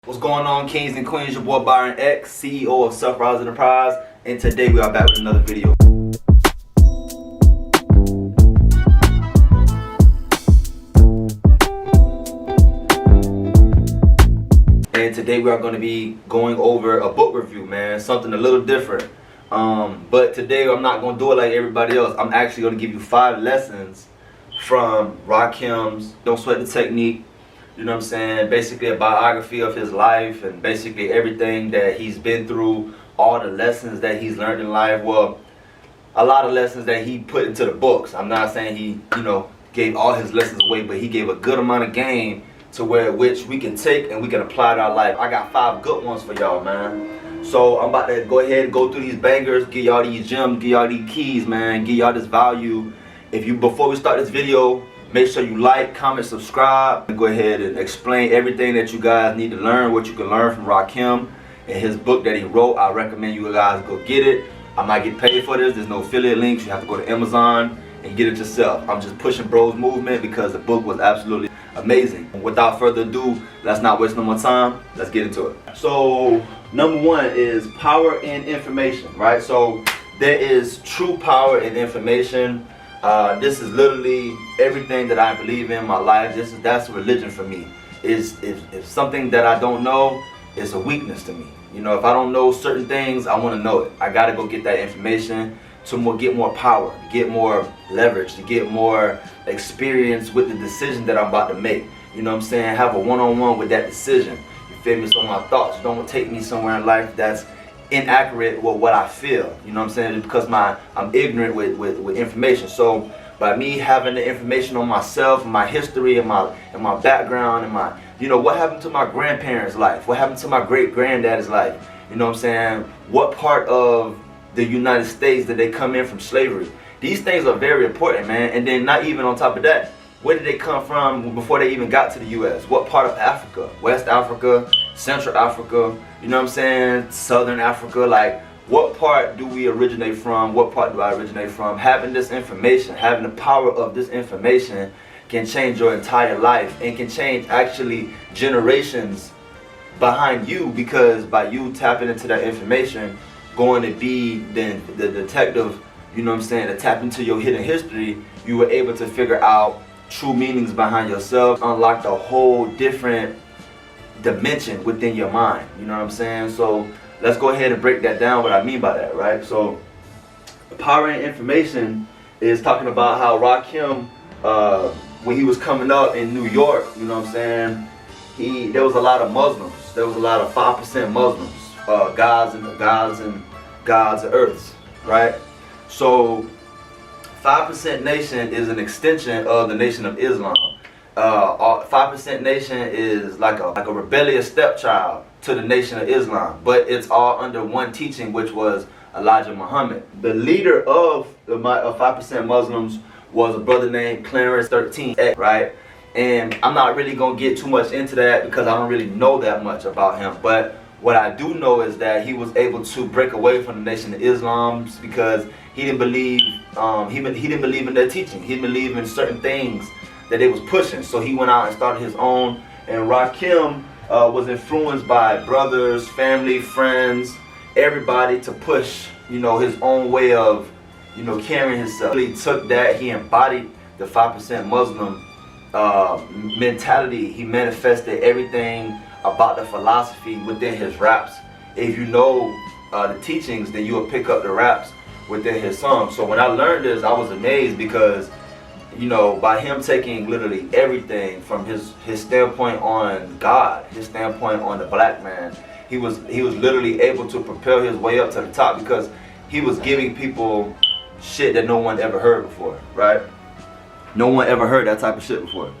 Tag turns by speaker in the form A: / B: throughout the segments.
A: What's going on, kings and queens? Your boy Byron X, CEO of Self-Rise Enterprise, and today we are back with another video. And today we are going to be going over a book review, man. Something a little different. But today I'm not going to do it like everybody else. I'm actually going to give you 5 lessons from Rakim's Don't Sweat the Technique. You know what I'm saying? Basically a biography of his life and basically everything that he's been through, all the lessons that he's learned in life. Well, a lot of lessons that he put into the books. I'm not saying he, gave all his lessons away, but he gave a good amount of game to which we can take and we can apply to our life. I got 5 good ones for y'all, man. So I'm about to go ahead and go through these bangers, give y'all these gems, give y'all these keys, man, give y'all this value. Before we start this video, make sure you like, comment, subscribe, and go ahead and explain everything that you guys need to learn, what you can learn from Rakim and his book that he wrote. I recommend you guys go get it. I might get paid for this. There's no affiliate links. You have to go to Amazon and get it yourself. I'm just pushing Bros Movement because the book was absolutely amazing. Without further ado, let's not waste no more time. Let's get into it. So, number 1 is power in information, right? So, there is true power in information. This is literally everything that I believe in my life. That's religion for me. If something that I don't know, it's a weakness to me. If I don't know certain things, I want to know it. I gotta go get that information to get more power, get more leverage, to get more experience with the decision that I'm about to make. You know what I'm saying? Have a one-on-one with that decision. You feel me? So my thoughts don't take me somewhere in life that's inaccurate with what I feel. You know what I'm saying? Because I'm ignorant with information. So by me having the information on myself, my history, and my background, and what happened to my grandparents' life, what happened to my great-granddad's life, you know what I'm saying? What part of the United States did they come in from slavery? These things are very important, man. And then not even on top of that, where did they come from before they even got to the U.S.? What part of Africa? West Africa, Central Africa, you know what I'm saying? Southern Africa, like what part do we originate from? What part do I originate from? Having this information, having the power of this information can change your entire life and can change actually generations behind you, because by you tapping into that information, going to be the detective, you know what I'm saying, to tap into your hidden history, you were able to figure out true meanings behind yourself, unlock a whole different dimension within your mind. You know what I'm saying? So let's go ahead and break that down, what I mean by that, right? So power in information is talking about how Rakim, when he was coming up in New York, you know what I'm saying, there was a lot of Muslims. There was a lot of 5% Muslims, gods and earths, right? So 5% Nation is an extension of the Nation of Islam. 5% Nation is like a rebellious stepchild to the Nation of Islam, but it's all under one teaching, which was Elijah Muhammad. The leader of 5% Muslims was a brother named Clarence 13, right? And I'm not really gonna get too much into that because I don't really know that much about him. But what I do know is that he was able to break away from the Nation of Islam because he didn't believe he didn't believe in their teaching. He didn't believe in certain things that they was pushing. So he went out and started his own. And Rakim was influenced by brothers, family, friends, everybody to push, his own way of, carrying himself. He took that, he embodied the 5% Muslim mentality. He manifested everything about the philosophy within his raps. If you know the teachings, then you will pick up the raps within his songs. So when I learned this, I was amazed because, by him taking literally everything from his standpoint on God, his standpoint on the black man, he was literally able to propel his way up to the top because he was giving people shit that no one ever heard before, right? No one ever heard that type of shit before,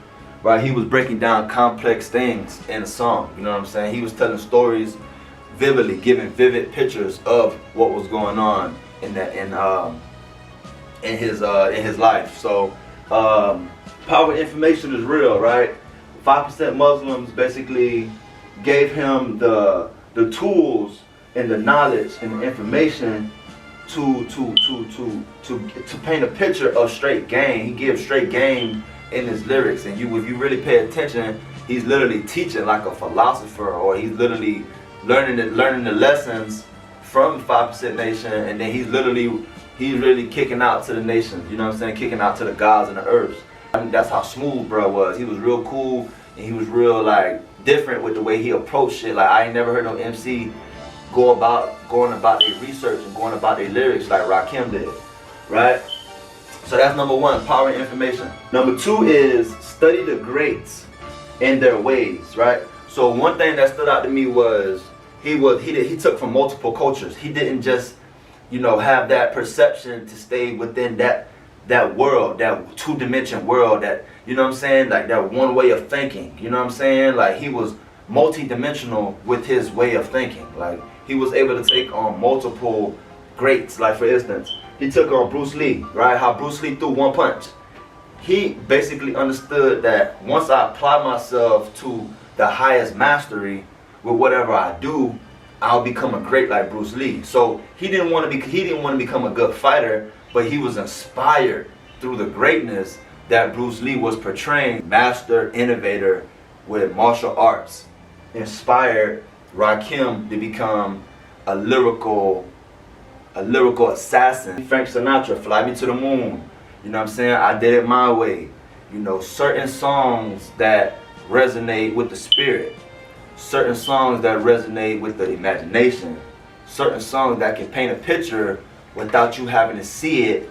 A: right? He was breaking down complex things in a song, you know what I'm saying? He was telling stories vividly, giving vivid pictures of what was going on in his life. So power information is real, right? 5% Muslims basically gave him the tools and the knowledge and the information to paint a picture of straight game. He gives straight game in his lyrics, and if you really pay attention, he's literally teaching like a philosopher, or he's literally learning the lessons from 5% Nation, and then he's really kicking out to the nations, you know what I'm saying, kicking out to the gods and the earths. I mean, that's how smooth bro was. He was real cool, and he was real like different with the way he approached shit. Like I ain't never heard no MC going about their research and going about their lyrics like Rakim did, right? So that's number one, power and information. Number two is study the greats and their ways, right? So one thing that stood out to me was he took from multiple cultures. He didn't just, you know, have that perception to stay within that world, that two-dimension world, that, you know what I'm saying, like that one way of thinking, you know what I'm saying? Like he was multi-dimensional with his way of thinking. Like he was able to take on multiple greats. Like for instance, he took on Bruce Lee, right? How Bruce Lee threw one punch. He basically understood that once I apply myself to the highest mastery with whatever I do, I'll become a great like Bruce Lee. So he didn't want to become a good fighter, but he was inspired through the greatness that Bruce Lee was portraying. Master innovator with martial arts inspired Rakim to become a lyrical assassin. Frank Sinatra, Fly Me to the Moon. You know what I'm saying? I Did It My Way. You know, certain songs that resonate with the spirit. Certain songs that resonate with the imagination. Certain songs that can paint a picture without you having to see it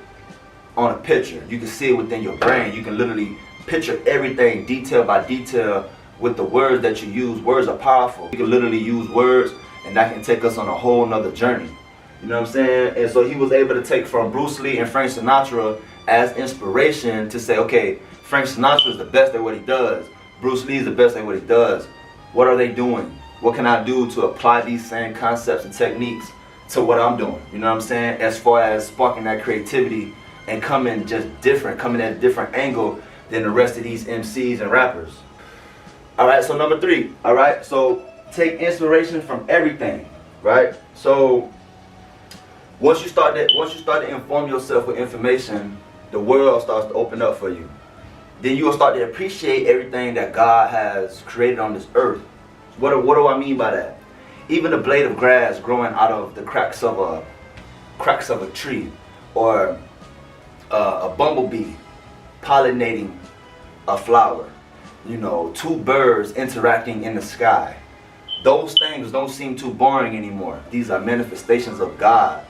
A: on a picture. You can see it within your brain. You can literally picture everything detail by detail with the words that you use. Words are powerful. You can literally use words, and that can take us on a whole nother journey. You know what I'm saying? And so he was able to take from Bruce Lee and Frank Sinatra as inspiration to say, okay, Frank Sinatra is the best at what he does. Bruce Lee is the best at what he does. What are they doing? What can I do to apply these same concepts and techniques to what I'm doing? You know what I'm saying? As far as sparking that creativity and coming at a different angle than the rest of these MCs and rappers. Alright, so number three, alright, so take inspiration from everything, right? So once you start to inform yourself with information, the world starts to open up for you. Then you will start to appreciate everything that God has created on this earth. What do I mean by that? Even a blade of grass growing out of the cracks of a tree, or a bumblebee pollinating a flower, you know, two birds interacting in the sky. Those things don't seem too boring anymore. These are manifestations of God.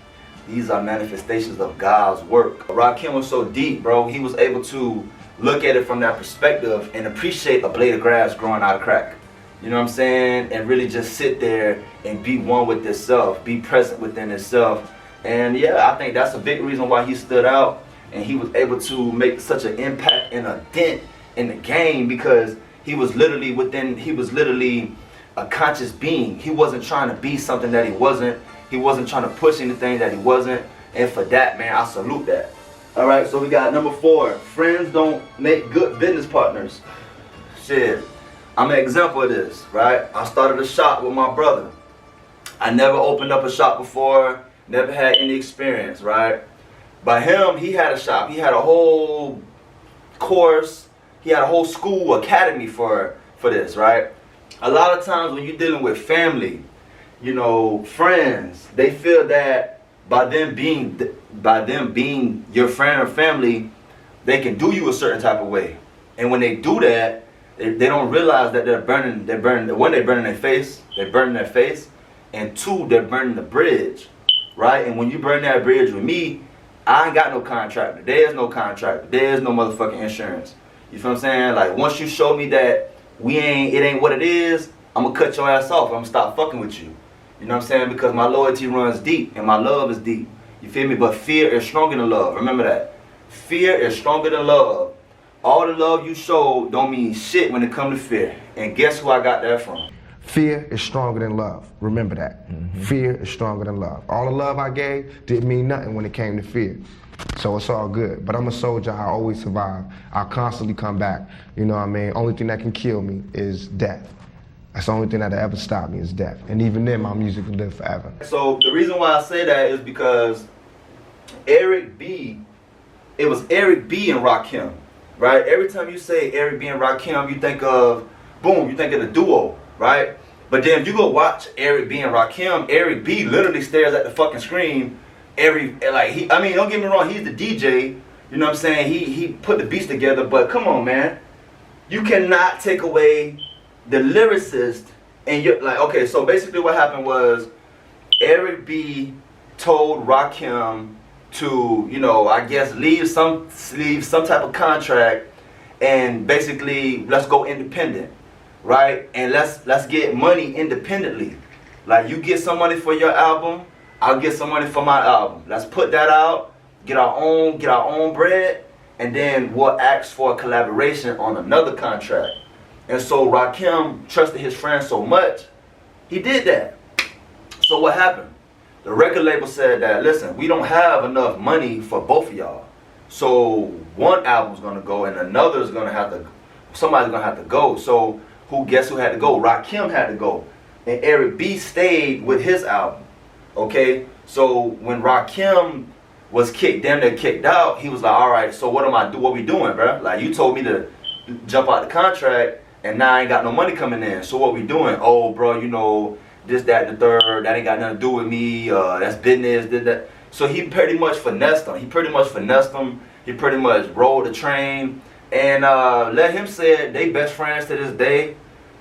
A: These are manifestations of God's work. Rakim was so deep, bro. He was able to look at it from that perspective and appreciate a blade of grass growing out of crack. You know what I'm saying? And really just sit there and be one with itself, be present within itself. And yeah, I think that's a big reason why he stood out, and he was able to make such an impact and a dent in the game, because he was literally a conscious being. He wasn't trying to be something that he wasn't. He wasn't trying to push anything that he wasn't. And for that, man, I salute that. Alright, so we got number 4. Friends don't make good business partners. Shit, I'm an example of this, right? I started a shop with my brother. I never opened up a shop before, never had any experience, right? But him, he had a shop. He had a whole course. He had a whole school, academy for this, right? A lot of times when you're dealing with family, you know, friends, they feel that by them being your friend or family, they can do you a certain type of way. And when they do that, they don't realize that they're burning, one, they're burning their face, and two, they're burning the bridge, right? And when you burn that bridge with me, I ain't got no contractor. There's no contractor. There's no motherfucking insurance. You feel what I'm saying? Like, once you show me that it ain't what it is, I'm gonna cut your ass off. I'm gonna stop fucking with you. You know what I'm saying? Because my loyalty runs deep and my love is deep. You feel me? But fear is stronger than love. Remember that. Fear is stronger than love. All the love you show don't mean shit when it comes to fear. And guess who I got that from?
B: Fear is stronger than love. Remember that. Fear is stronger than love. All the love I gave didn't mean nothing when it came to fear. So it's all good. But I'm a soldier. I always survive. I constantly come back. You know what I mean? Only thing that can kill me is death. That's the only thing that'll ever stop me is death. And even then, my music will live forever.
A: So the reason why I say that is because Eric B, and Rakim, right? Every time you say Eric B and Rakim, you think of boom, you think of the duo, right? But then if you go watch Eric B and Rakim, Eric B literally stares at the fucking screen don't get me wrong, he's the DJ, you know what I'm saying? He put the beats together, but come on, man. You cannot take away the lyricist and you're like, okay, so basically what happened was Eric B told Rakim to, I guess leave some type of contract and basically let's go independent, right? And let's get money independently. Like you get some money for your album, I'll get some money for my album. Let's put that out, get our own bread, and then we'll ask for a collaboration on another contract. And so Rakim trusted his friend so much, he did that. So what happened? The record label said that, listen, we don't have enough money for both of y'all. So one album's gonna go and somebody's gonna have to go. So guess who had to go? Rakim had to go. And Eric B stayed with his album. Okay? So when Rakim was kicked out, he was like, all right, so what we doing, bro? Like you told me to jump out the contract and now I ain't got no money coming in. So what we doing? Oh, bro, this, that, and the third, that ain't got nothing to do with me, that's business, did that. So he pretty much finessed him. He pretty much rolled the train and let him say they best friends to this day.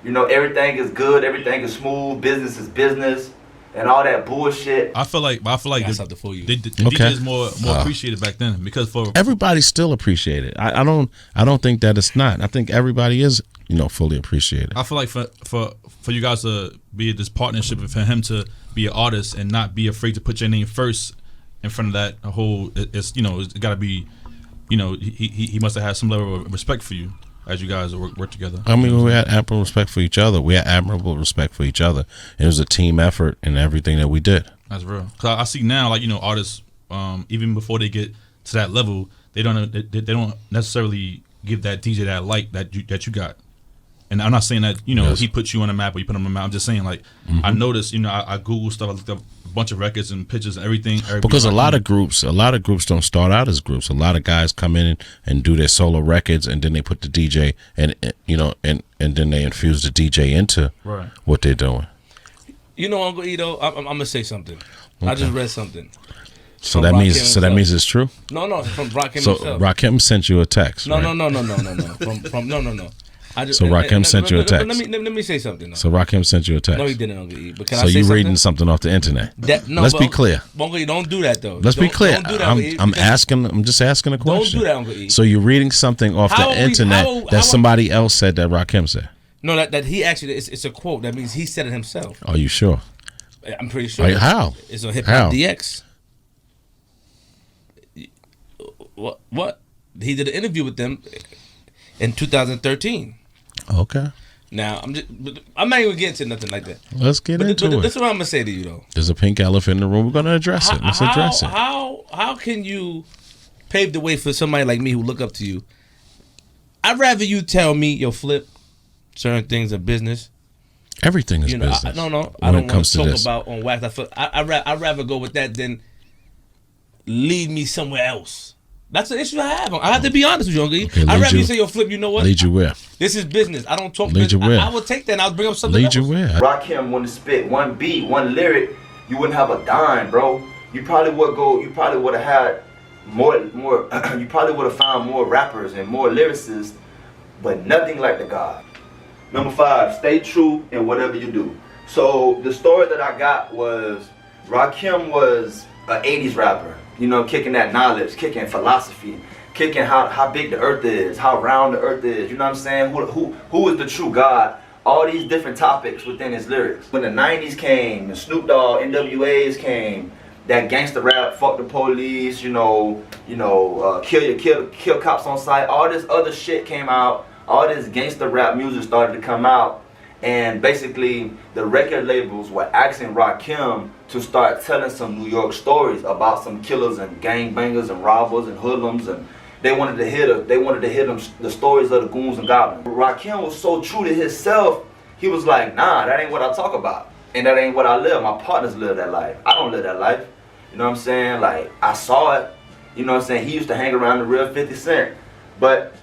A: Everything is good, everything is smooth, business is business, and all that bullshit.
C: I feel like
D: that's something for you.
C: The DJ is more appreciated back then because
E: everybody still appreciated. I don't think that it's not. I think everybody is fully appreciated.
C: I feel like for you guys to be this partnership and for him to be an artist and not be afraid to put your name first in front of that whole, it's got to be, he must have had some level of respect for you as you guys work together.
E: I mean, we had ample respect for each other. We had admirable respect for each other. It was a team effort in everything that we did.
C: That's real. Cause I see now, artists, even before they get to that level, they don't necessarily give that DJ that light that you got. And I'm not saying that he put you on the map or you put him on the map. I'm just saying I noticed I Googled stuff. I looked up a bunch of records and pictures and everything.
E: Because a lot of groups don't start out as groups. A lot of guys come in and do their solo records and then they put the DJ and then they infuse the DJ into what they're doing.
D: Uncle Edo, I'm gonna say something. Okay. I just read something.
E: So that means it's true.
D: No, from Rakim
E: so
D: himself.
E: Rakim sent you a text.
D: No.
E: Right?
D: No.
E: So Rakim sent you a text.
D: Let me say something. Though.
E: So Rakim sent you a text.
D: No, he didn't, Uncle E. But can
E: so
D: I say
E: you
D: something?
E: reading something off the internet?
D: Let's
E: be clear.
D: Uncle E, don't do that though.
E: Let's be clear.
D: Don't do that,
E: I'm just asking a question.
D: Don't do that, Uncle E.
E: So you're reading something off the internet that somebody else said that Rakim said?
D: No, that he actually it's a quote. That means he said it himself.
E: Are you sure?
D: I'm pretty sure.
E: Like, how?
D: It's on Hip Hop DX. What? He did an interview with them in 2013.
E: Okay.
D: Now I'm not even getting to nothing like that.
E: Let's get into it.
D: This is what I'm gonna say to you though.
E: There's a pink elephant in the room. We're gonna address it. Let's address it.
D: How can you pave the way for somebody like me who look up to you? I'd rather you tell me your flip certain things in business.
E: Everything is business.
D: I don't want to talk about on wax. I'd rather go with that than lead me somewhere else. That's the issue I have. I have to be honest with you, Uncle. Okay, I'd rather you say your flip, you know what?
E: Lead you where?
D: This is business. I don't talk
E: business.
D: I will take that and I'll bring up something else.
E: Lead you where?
A: Rakim wanted to spit one beat, one lyric, you wouldn't have a dime, bro. You probably would have had more you probably would have found more rappers and more lyricists, but nothing like the God. Number 5, stay true in whatever you do. So the story that I got was Rakim was an 80s rapper. Kicking that knowledge, kicking philosophy, kicking how big the earth is, how round the earth is, you know what I'm saying? Who is the true God? All these different topics within his lyrics. When the 90s came, the Snoop Dogg, NWAs came, that gangster rap, fuck the police, kill cops on sight, all this other shit came out, all this gangster rap music started to come out, and basically the record labels were asking Rakim to start telling some New York stories about some killers and gangbangers and robbers and hoodlums, and they wanted to hear them the stories of the goons and goblins. Rakim was so true to himself, he was like, nah, that ain't what I talk about, and that ain't what I live. My partners live that life. I don't live that life. You know what I'm saying? Like, I saw it. You know what I'm saying? He used to hang around the real 50 Cent, but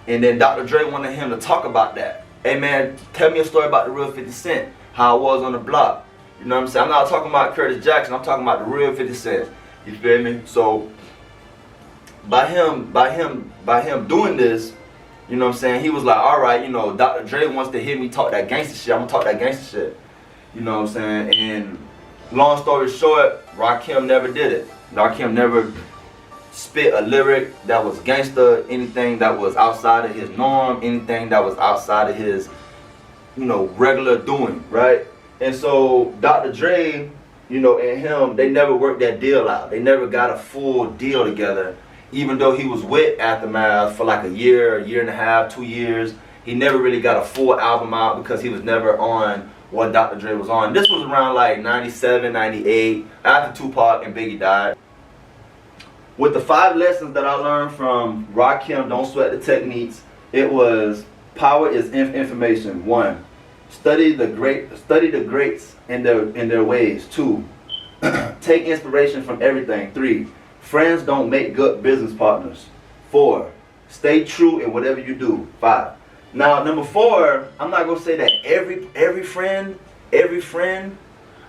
A: And then Dr. Dre wanted him to talk about that. Hey man, tell me a story about the real 50 Cent, how I was on the block. You know what I'm saying? I'm not talking about Curtis Jackson, I'm talking about the real 50 Cent. You feel me? So by him doing this, you know what I'm saying, he was like, all right, you know, Dr. Dre wants to hear me talk that gangster shit, I'm gonna talk that gangster shit. You know what I'm saying? And long story short, Rakim never did it. Rakim never spit a lyric that was gangster, anything that was outside of his norm, anything that was outside of his, you know, regular doing, right? And so Dr. Dre, you know, and him, they never worked that deal out. They never got a full deal together. Even though he was with Aftermath for like a year and a half, 2 years, he never really got a full album out because he was never on what Dr. Dre was on. This was around like 97, 98, after Tupac and Biggie died. With the 5 lessons that I learned from Rakim, Don't Sweat the Techniques, it was power is information. 1, study the greats in their ways. 2, take inspiration from everything. 3, friends don't make good business partners. 4, stay true in whatever you do. 5. Now, number 4, I'm not gonna say that every friend.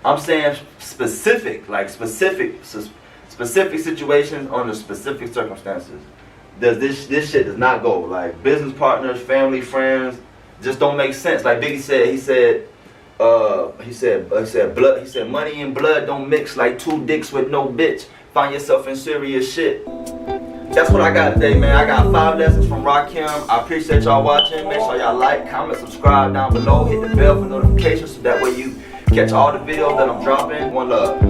A: I'm saying specific, like specific situations under specific circumstances. This shit does not go. Like business partners, family, friends, just don't make sense. Like Biggie said, he said money and blood don't mix like 2 dicks with no bitch. Find yourself in serious shit. That's what I got today, man. I got 5 lessons from Rakim. I appreciate y'all watching. Make sure y'all like, comment, subscribe down below. Hit the bell for notifications so that way you catch all the videos that I'm dropping. One love.